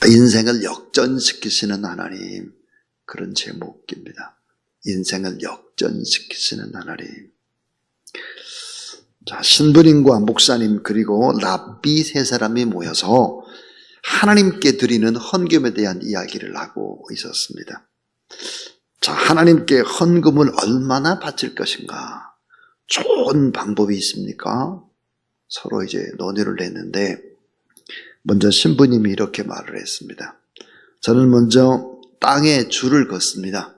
인생을 역전시키시는 하나님, 그런 제목입니다. 인생을 역전시키시는 하나님. 자, 신부님과 목사님 그리고 랍비 세 사람이 모여서 하나님께 드리는 헌금에 대한 이야기를 하고 있었습니다. 자, 하나님께 헌금을 얼마나 바칠 것인가? 좋은 방법이 있습니까? 서로 이제 논의를 했는데, 먼저 신부님이 이렇게 말을 했습니다. 저는 먼저 땅에 줄을 걷습니다.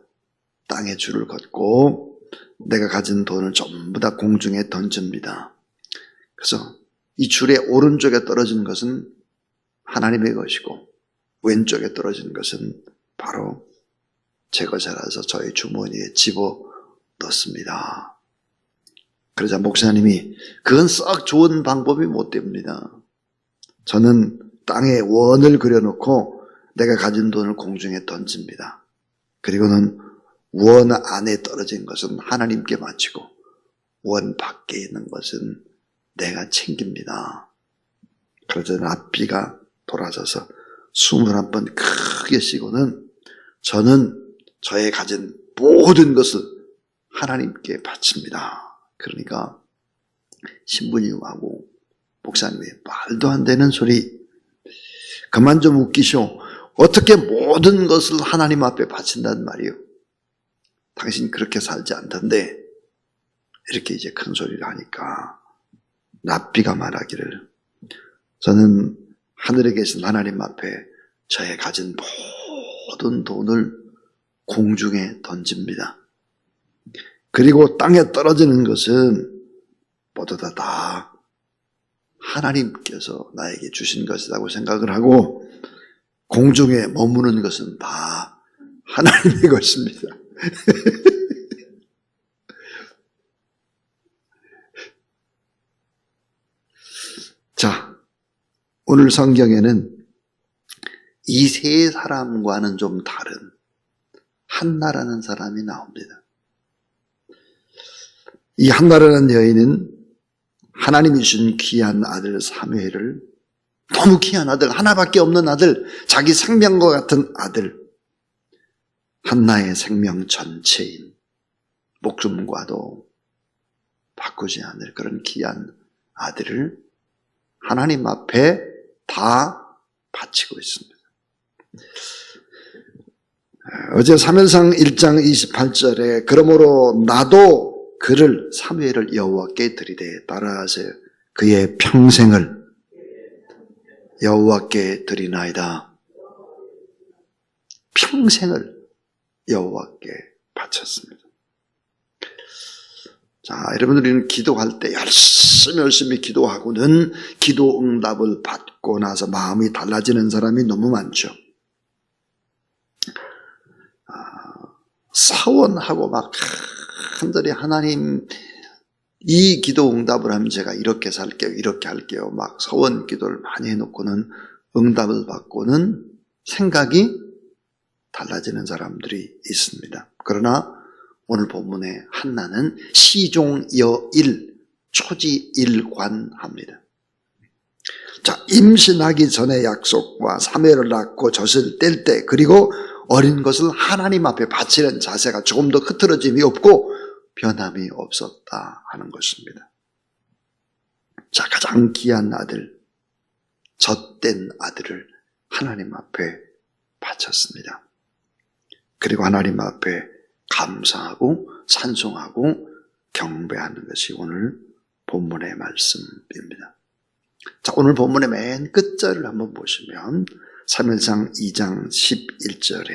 땅에 줄을 걷고 내가 가진 돈을 전부 다 공중에 던집니다. 그래서 이 줄의 오른쪽에 떨어진 것은 하나님의 것이고 왼쪽에 떨어진 것은 바로 제 것이라서 저희 주머니에 집어 넣습니다. 그러자 목사님이 그건 썩 좋은 방법이 못 됩니다. 저는 땅에 원을 그려놓고 내가 가진 돈을 공중에 던집니다. 그리고는 원 안에 떨어진 것은 하나님께 바치고 원 밖에 있는 것은 내가 챙깁니다. 그러자 랍비가 돌아서서 숨을 한번 크게 쉬고는 저는 저의 가진 모든 것을 하나님께 바칩니다. 그러니까 신부님하고 목사님이 말도 안 되는 소리, 그만 좀 웃기쇼. 어떻게 모든 것을 하나님 앞에 바친단 말이요? 당신 그렇게 살지 않던데. 이렇게 이제 큰 소리를 하니까 랍비가 말하기를, 저는 하늘에 계신 하나님 앞에 저의 가진 모든 돈을 공중에 던집니다. 그리고 땅에 떨어지는 것은 모두 다 하나님께서 나에게 주신 것이라고 생각을 하고 공중에 머무는 것은 다 하나님의 것입니다. 자, 오늘 성경에는 이 세 사람과는 좀 다른 한나라는 사람이 나옵니다. 이 한나라는 여인은 하나님이 주신 귀한 아들 사무엘을, 너무 귀한 아들, 하나밖에 없는 아들, 자기 생명과 같은 아들, 한나의 생명 전체인, 목숨과도 바꾸지 않을 그런 귀한 아들을 하나님 앞에 다 바치고 있습니다. 어제 사무엘상 1장 28절에 그러므로 나도 그를 사무엘을 여호와께 드리되, 따라하세요. 그의 평생을 여호와께 드리나이다. 평생을 여호와께 바쳤습니다. 자, 여러분들은 기도할 때 열심히 기도하고는 기도 응답을 받고 나서 마음이 달라지는 사람이 너무 많죠. 서원하고 막 간절히 하나님 이 기도 응답을 하면 제가 이렇게 살게요, 이렇게 할게요, 막 서원 기도를 많이 해놓고는 응답을 받고는 생각이 달라지는 사람들이 있습니다. 그러나 오늘 본문의 한나는 시종여일, 초지일관합니다. 자, 임신하기 전의 약속과 사무엘을 낳고 젖을 뗄 때, 그리고 어린 것을 하나님 앞에 바치는 자세가 조금 더 흐트러짐이 없고 변함이 없었다 하는 것입니다. 자, 가장 귀한 아들, 젖된 아들을 하나님 앞에 바쳤습니다. 그리고 하나님 앞에 감사하고 찬송하고 경배하는 것이 오늘 본문의 말씀입니다. 자, 오늘 본문의 맨 끝절을 한번 보시면 사무엘상 2장 11절에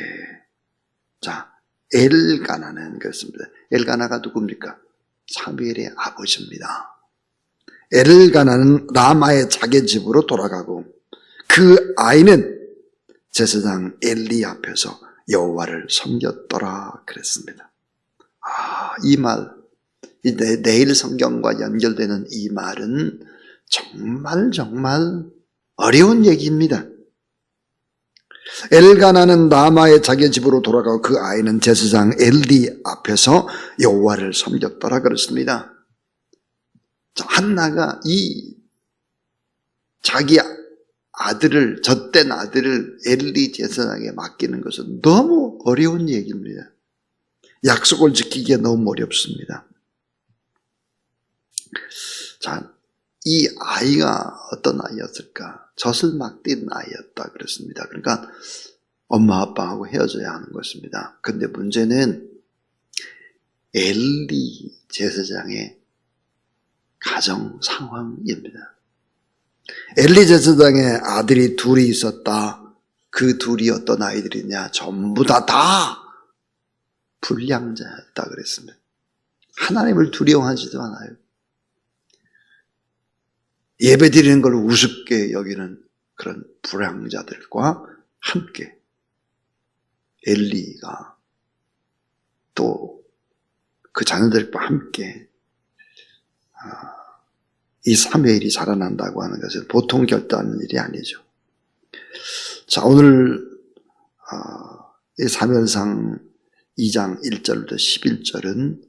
자, 엘가나는 그렇습니다. 엘가나가 누굽니까? 사무엘의 아버지입니다. 엘가나는 라마의 자기 집으로 돌아가고 그 아이는 제사장 엘리 앞에서 여호와를 섬겼더라 그랬습니다. 이 말, 내일 성경과 연결되는 이 말은 정말 어려운 얘기입니다. 엘가나는 라마의 자기 집으로 돌아가고 그 아이는 제사장 엘리 앞에서 여호와를 섬겼더라 그랬습니다. 자, 한나가 이 자기 젖된 아들을 엘리 제사장에게 맡기는 것은 너무 어려운 얘기입니다. 약속을 지키기가 너무 어렵습니다. 자, 이 아이가 어떤 아이였을까? 젖을 막뛴 아이였다 그랬습니다. 그러니까 엄마 아빠하고 헤어져야 하는 것입니다. 근데 문제는 엘리 제사장의 가정 상황입니다. 엘리 제사장의 아들이 둘이 있었다. 그 둘이 어떤 아이들이냐? 전부 다 불량자였다 그랬습니다. 하나님을 두려워하지도 않아요. 예배 드리는 걸 우습게 여기는 그런 불량자들과 함께 엘리가 또 그 자녀들과 함께 이 사무엘이 자라난다고 하는 것은 보통 결단하는 일이 아니죠. 자, 오늘 이 사무엘상 2장 1절부터 11절은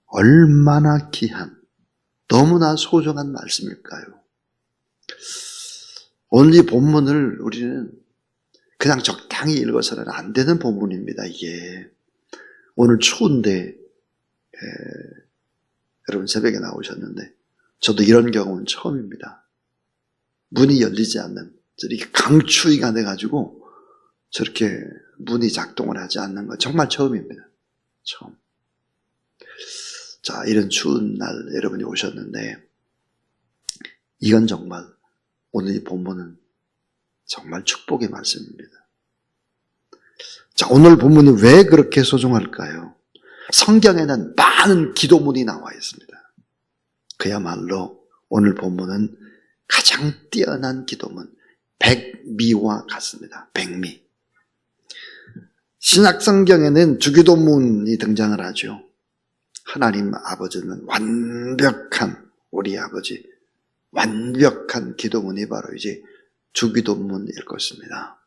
얼마나 귀한, 너무나 소중한 말씀일까요? 오늘 이 본문을 우리는 그냥 적당히 읽어서는 안 되는 본문입니다. 이게 오늘 추운데 여러분 새벽에 나오셨는데 저도 이런 경험은 처음입니다. 문이 열리지 않는, 이렇게 강추위가 돼가지고 저렇게 문이 작동을 하지 않는 건 정말 처음입니다. 처음. 자, 이런 추운 날 여러분이 오셨는데 이건 정말 오늘 이 본문은 정말 축복의 말씀입니다. 자, 오늘 본문이 왜 그렇게 소중할까요? 성경에는 많은 기도문이 나와 있습니다. 그야말로 오늘 본문은 가장 뛰어난 기도문, 백미와 같습니다. 백미. 신약 성경에는 주기도문이 등장을 하죠. 하나님 아버지는 완벽한, 우리 아버지, 완벽한 기도문이 바로 이제 주기도문일 것입니다.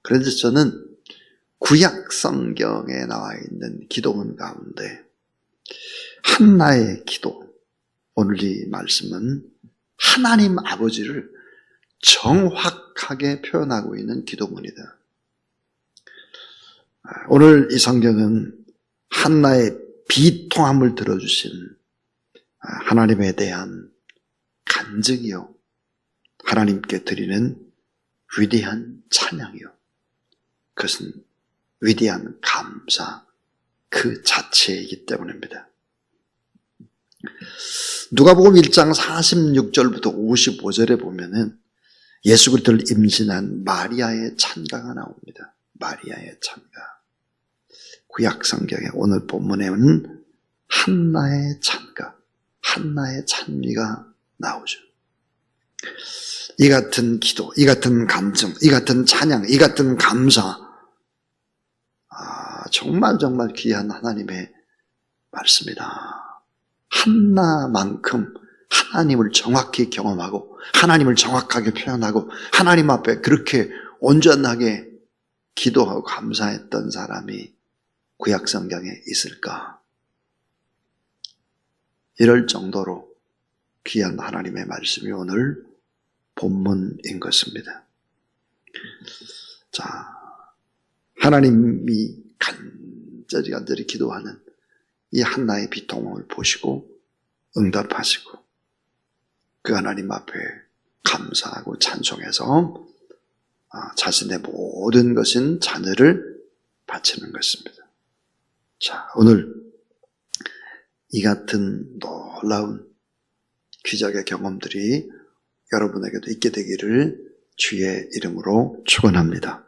그래서 저는 구약 성경에 나와 있는 기도문 가운데 한나의 기도, 오늘 이 말씀은 하나님 아버지를 정확하게 표현하고 있는 기도문이다. 오늘 이 성경은 한나의 비통함을 들어주신 하나님에 대한 간증이요, 하나님께 드리는 위대한 찬양이요, 그것은 위대한 감사 그 자체이기 때문입니다. 누가복음 1장 46절부터 55절에 보면은 예수 그리스도를 임신한 마리아의 찬가가 나옵니다. 마리아의 찬가. 구약 성경에 오늘 본문에는 한나의 찬가, 한나의 찬미가 나오죠. 이 같은 기도, 이 같은 감정, 이 같은 찬양, 이 같은 감사, 정말 귀한 하나님의 말씀이다. 한나만큼 하나님을 정확히 경험하고 하나님을 정확하게 표현하고 하나님 앞에 그렇게 온전하게 기도하고 감사했던 사람이 구약 성경에 있을까? 이럴 정도로 귀한 하나님의 말씀이 오늘 본문인 것입니다. 자, 하나님이 간절히 기도하는 이 한나의 비통함을 보시고 응답하시고 그 하나님 앞에 감사하고 찬송해서 자신의 모든 것인 자녀를 바치는 것입니다. 자, 오늘 이 같은 놀라운 기적의 경험들이 여러분에게도 있게 되기를 주의 이름으로 축원합니다.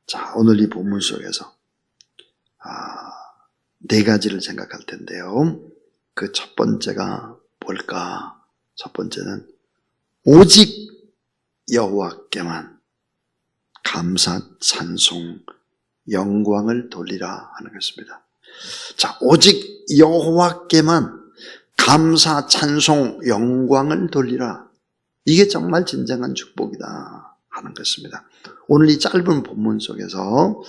자, 오늘 이 본문 속에서 네 가지를 생각할 텐데요. 그 첫 번째가 뭘까? 첫 번째는 오직 여호와께만 감사, 찬송, 영광을 돌리라 하는 것입니다. 자, 오직 여호와께만 감사, 찬송, 영광을 돌리라. 이게 정말 진정한 축복이다 하는 것입니다. 오늘 이 짧은 본문 속에서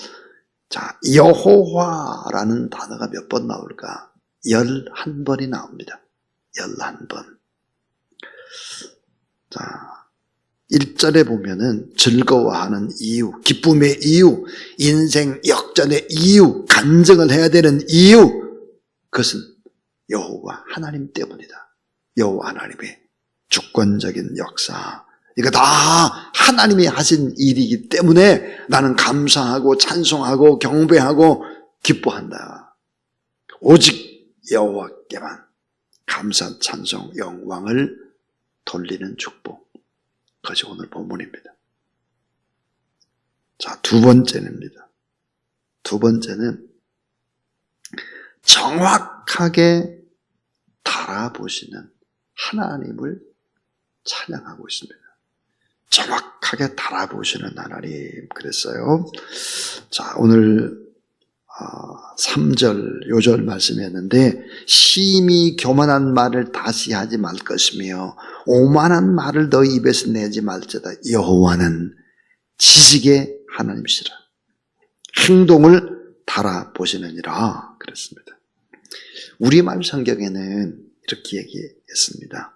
자, 여호와라는 단어가 몇 번 나올까? 11번이 나옵니다. 11번. 자, 1절에 보면은 즐거워하는 이유, 기쁨의 이유, 인생 역전의 이유, 간증을 해야 되는 이유, 그것은 여호와 하나님 때문이다. 여호와 하나님의 주권적인 역사, 이거 다 하나님이 하신 일이기 때문에 나는 감사하고 찬송하고 경배하고 기뻐한다. 오직 여호와께만 감사, 찬송, 영광을 돌리는 축복. 그것이 오늘 본문입니다. 자, 두 번째입니다. 두 번째는 정확하게 달아보시는 하나님을 찬양하고 있습니다. 정확하게 달아보시는 하나님 그랬어요. 자, 오늘 3절 요절 말씀이었는데 심히 교만한 말을 다시 하지 말 것이며 오만한 말을 너희 입에서 내지 말지어다. 여호와는 지식의 하나님이시라. 행동을 달아보시느니라 그랬습니다. 우리말 성경에는 이렇게 얘기했습니다.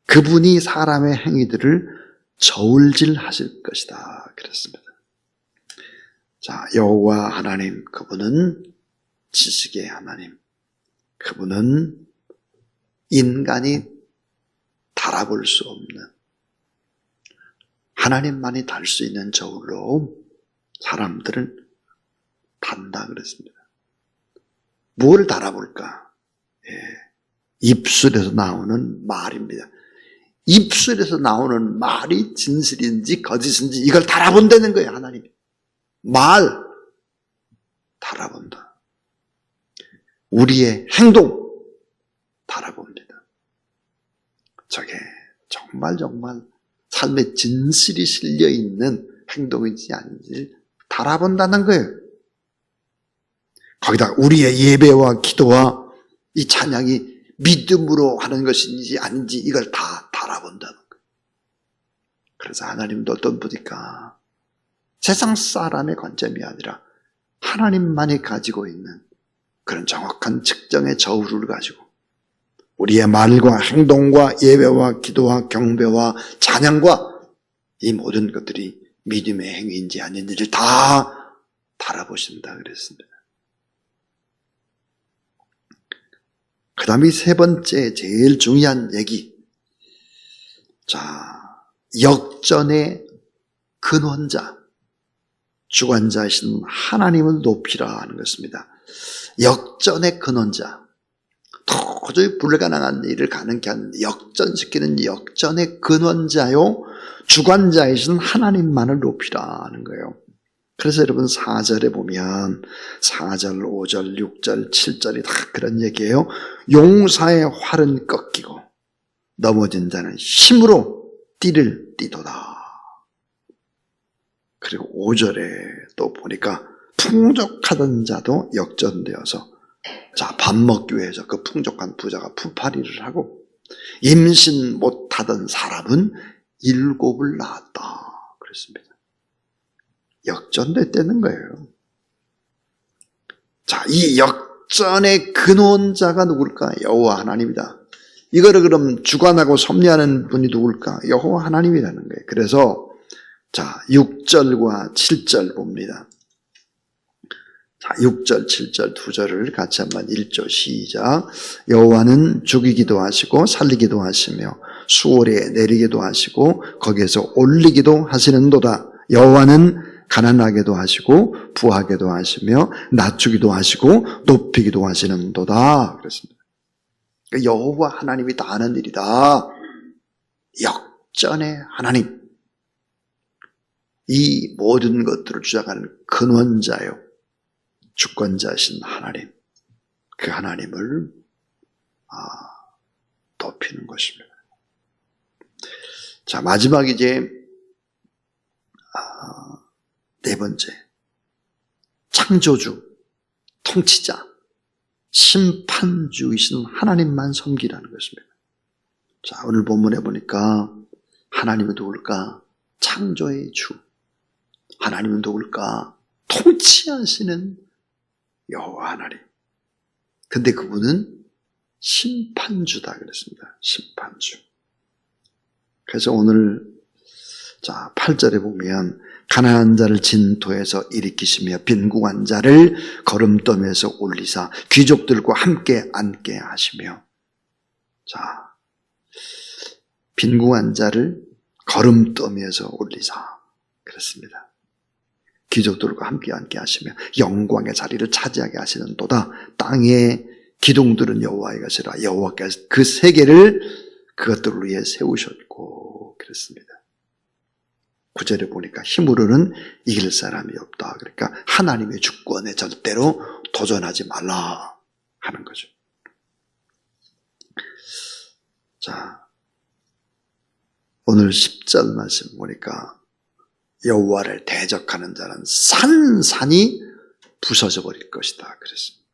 그분이 사람의 행위들을 저울질하실 것이다 그랬습니다. 자, 여호와 하나님, 그분은 지식의 하나님, 그분은 인간이 달아볼 수 없는, 하나님만이 달 수 있는 저울로 사람들을 단다 그랬습니다. 뭘 달아볼까? 입술에서 나오는 말입니다. 입술에서 나오는 말이 진실인지 거짓인지 이걸 달아본다는 거예요, 하나님이. 말 달아본다. 우리의 행동 달아봅니다. 저게 정말 삶의 진실이 실려있는 행동인지 아닌지 달아본다는 거예요. 거기다 우리의 예배와 기도와 이 찬양이 믿음으로 하는 것인지 아닌지 이걸 다 달아본다는 거예요. 그래서 하나님도 어떤 분일까? 세상 사람의 관점이 아니라 하나님만이 가지고 있는 그런 정확한 측정의 저울을 가지고 우리의 말과 행동과 예배와 기도와 경배와 찬양과 이 모든 것들이 믿음의 행위인지 아닌지를 다 달아보신다 그랬습니다. 그 다음에 세 번째 제일 중요한 얘기. 자, 역전의 근원자, 주관자이신 하나님을 높이라 하는 것입니다. 역전의 근원자. 도저히 불가능한 일을 가능케 하는 역전시키는 역전의 근원자요, 주관자이신 하나님만을 높이라 하는 거예요. 그래서 여러분 4절에 보면 4절, 5절, 6절, 7절이 다 그런 얘기예요. 용사의 활은 꺾이고 넘어진 자는 힘으로 띠를 띠도다. 그리고 5절에 또 보니까 풍족하던 자도 역전되어서 자, 밥 먹기 위해서 그 풍족한 부자가 풀파리를 하고 임신 못하던 사람은 7을 낳았다 그랬습니다. 역전됐다는 거예요. 자, 이 역전의 근원자가 누굴까? 여호와 하나님이다. 이거를 그럼 주관하고 섭리하는 분이 누굴까? 여호와 하나님이라는 거예요. 그래서 자, 6절과 7절 봅니다. 자, 6절, 7절 두 절을 같이 한번 읽죠. 시작. 여호와는 죽이기도 하시고 살리기도 하시며 수월에 내리기도 하시고 거기에서 올리기도 하시는도다. 여호와는 가난하게도 하시고 부하게도 하시며 낮추기도 하시고 높이기도 하시는도다. 그랬습니다. 여호와 하나님이 다 하는 일이다. 역전의 하나님. 이 모든 것들을 주장하는 근원자요, 주권자신 하나님, 그 하나님을 높이는 것입니다. 자, 마지막 이제 네 번째, 창조주, 통치자, 심판주이신 하나님만 섬기라는 것입니다. 자, 오늘 본문에 보니까 하나님은 누굴까? 창조의 주. 하나님은 누굴까? 통치하시는 여호와 하나님. 근데 그분은 심판주다 그랬습니다. 심판주. 그래서 오늘 자, 8절에 보면 가난한 자를 진토에서 일으키시며 빈궁한 자를 거름더미에서 올리사 귀족들과 함께 앉게 하시며. 자, 빈궁한 자를 거름더미에서 올리사 그렇습니다. 귀족들과 함께 앉게 하시며 영광의 자리를 차지하게 하시는도다. 땅의 기둥들은 여호와의 것이라. 여호와께서 그 세계를 그것들을 위해 세우셨고 그랬습니다. 9절에 보니까 힘으로는 이길 사람이 없다. 그러니까 하나님의 주권에 절대로 도전하지 말라 하는 거죠. 자, 오늘 10절 말씀 보니까 여호와를 대적하는 자는 산산이 부서져 버릴 것이다 그랬습니다.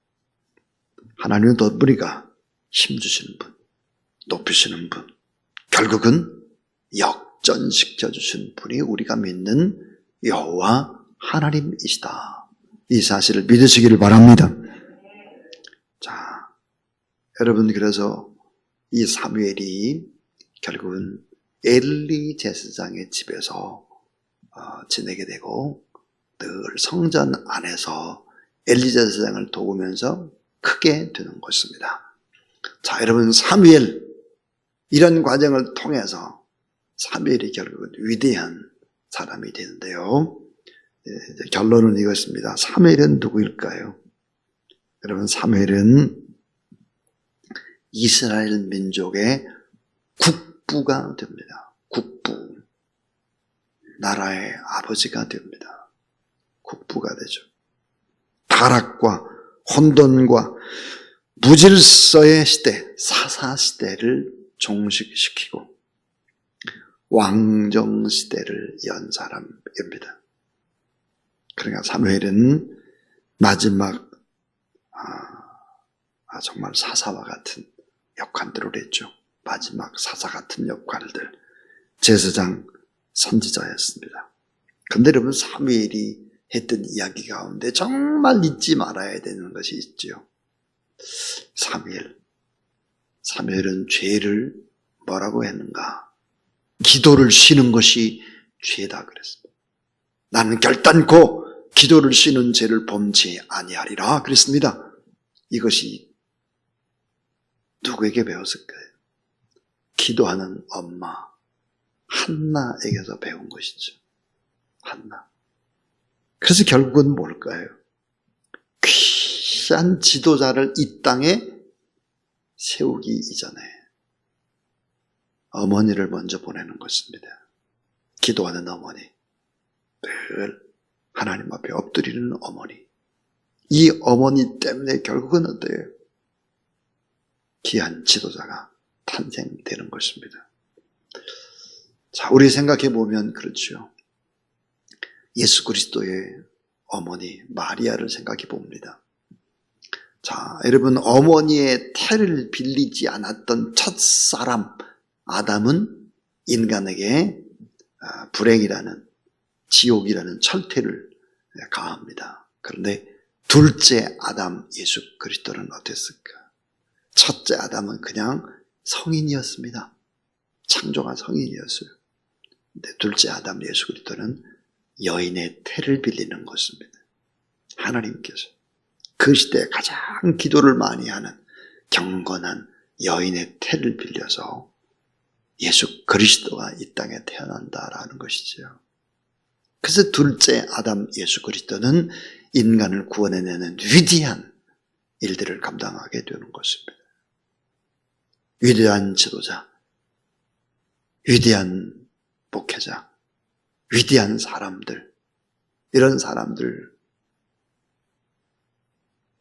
하나님은 또 우리가 힘주시는 분, 높이시는 분, 결국은 역전시켜 주신 분이 우리가 믿는 여호와 하나님이시다. 이 사실을 믿으시기를 바랍니다. 자, 여러분, 그래서 이 사무엘이 결국은 엘리 제사장의 집에서 지내게 되고 늘 성전 안에서 엘리 제사장을 도우면서 크게 되는 것입니다. 자, 여러분, 사무엘 이런 과정을 통해서 사무엘이 결국은 위대한 사람이 되는데요. 결론은 이것입니다. 사무엘은 누구일까요? 여러분, 사무엘은 이스라엘 민족의 국부가 됩니다. 국부. 나라의 아버지가 됩니다. 국부가 되죠. 타락과 혼돈과 무질서의 시대, 사사시대를 종식시키고 왕정시대를 연 사람입니다. 그러니까 사무엘은 마지막 정말 사사와 같은 역할들을 했죠. 마지막 사사 같은 역할들, 제사장, 선지자였습니다. 그런데 여러분, 사무엘이 했던 이야기 가운데 정말 잊지 말아야 되는 것이 있죠. 사무엘은 죄를 뭐라고 했는가? 기도를 쉬는 것이 죄다 그랬습니다. 나는 결단코 기도를 쉬는 죄를 범치 아니하리라 그랬습니다. 이것이 누구에게 배웠을까요? 기도하는 엄마 한나에게서 배운 것이죠. 한나. 그래서 결국은 뭘까요? 귀한 지도자를 이 땅에 세우기 이전에 어머니를 먼저 보내는 것입니다. 기도하는 어머니, 늘 하나님 앞에 엎드리는 어머니. 이 어머니 때문에 결국은 어때요? 귀한 지도자가 탄생되는 것입니다. 자, 우리 생각해 보면 그렇죠. 예수 그리스도의 어머니 마리아를 생각해 봅니다. 자, 여러분, 어머니의 태를 빌리지 않았던 첫사람 아담은 인간에게 불행이라는, 지옥이라는 철퇴를 가합니다. 그런데 둘째 아담 예수 그리스도는 어땠을까? 첫째 아담은 그냥 성인이었습니다. 창조가 성인이었어요. 근데 둘째 아담 예수 그리스도는 여인의 태를 빌리는 것입니다. 하나님께서 그 시대에 가장 기도를 많이 하는 경건한 여인의 태를 빌려서 예수 그리스도가 이 땅에 태어난다라는 것이죠. 그래서 둘째 아담 예수 그리스도는 인간을 구원해내는 위대한 일들을 감당하게 되는 것입니다. 위대한 지도자, 위대한 목회자, 위대한 사람들, 이런 사람들,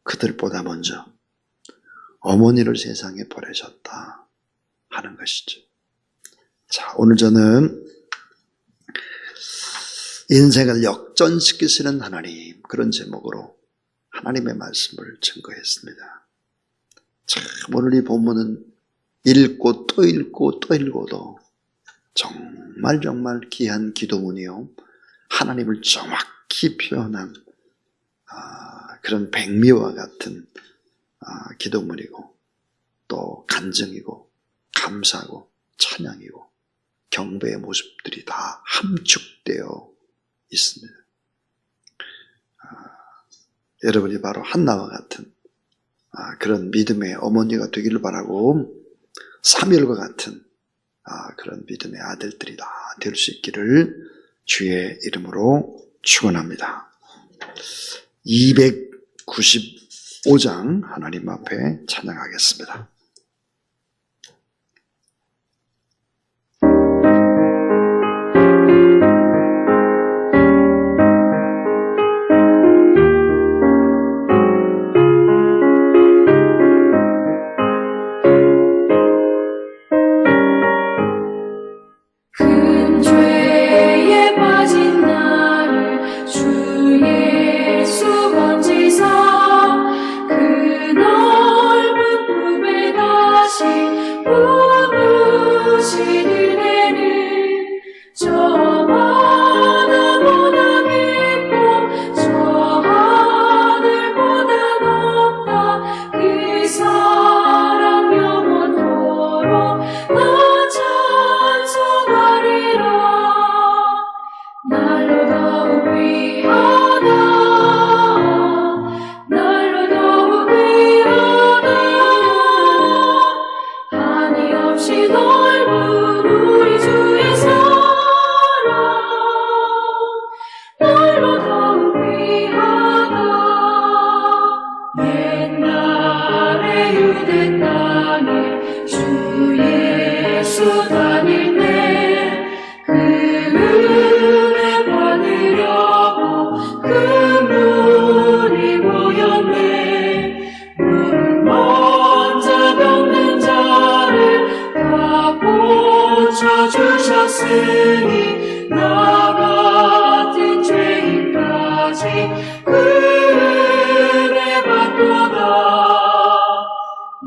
그들보다 먼저 어머니를 세상에 보내셨다 하는 것이죠. 자, 오늘 저는 인생을 역전시키시는 하나님, 그런 제목으로 하나님의 말씀을 증거했습니다. 참, 오늘 이 본문은 읽고 또 읽고 또 읽어도 정말 귀한 기도문이요, 하나님을 정확히 표현한 그런 백미와 같은 기도문이고, 또 간증이고 감사고 찬양이고 경배의 모습들이 다 함축되어 있습니다. 여러분이 바로 한나와 같은 그런 믿음의 어머니가 되기를 바라고 사무엘과 같은 그런 믿음의 아들들이 다 될 수 있기를 주의 이름으로 축원합니다. 295장 하나님 앞에 찬양하겠습니다. 주셨으니 나 같은 죄인까지 은혜 받도다.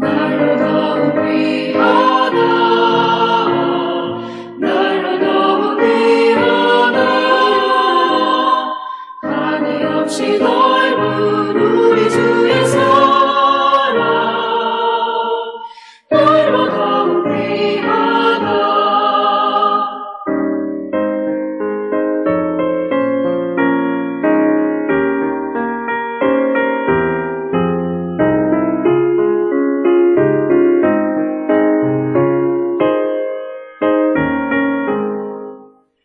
날로 더욱 귀하다. 날로 더욱 귀하다. 한이 없이 넓은 우리 주의 사랑 날로 더욱 귀하다.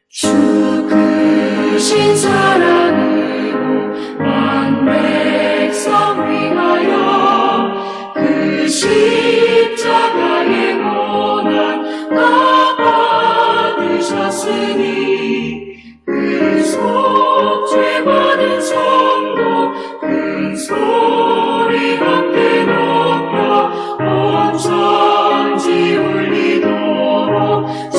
주 크신 사랑으로 만 백성 위하여 그 십자가의 고난 다 받으셨으니 그 속죄 받은 성도 큰 소리 함께 높여 온 천지 울리도록 주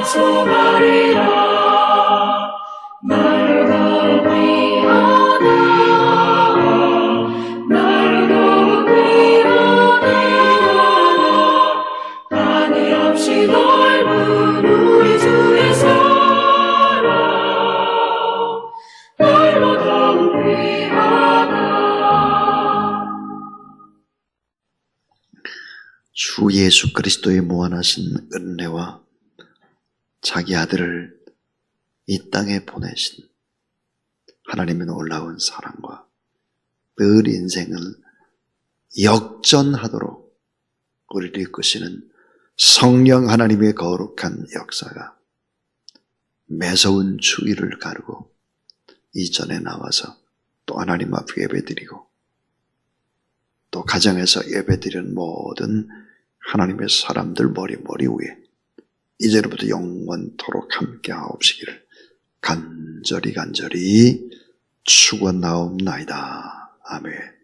찬송하리라. 날로 더욱 귀하다. 날로 더욱 귀하다. 한이 없이 넓은 우리 주의 사랑 날로 더욱 귀하다. 주 예수 그리스도의 무한하신 은혜와 자기 아들을 이 땅에 보내신 하나님의 놀라운 사랑과 늘 인생을 역전하도록 우리를 이끄시는 성령 하나님의 거룩한 역사가 매서운 주일을 가르고 이전에 나와서 또 하나님 앞에 예배드리고 또 가정에서 예배드리는 모든 하나님의 사람들 머리 위에 이제로부터 영원토록 함께 하옵시기를 간절히 축원하옵나이다. 아멘.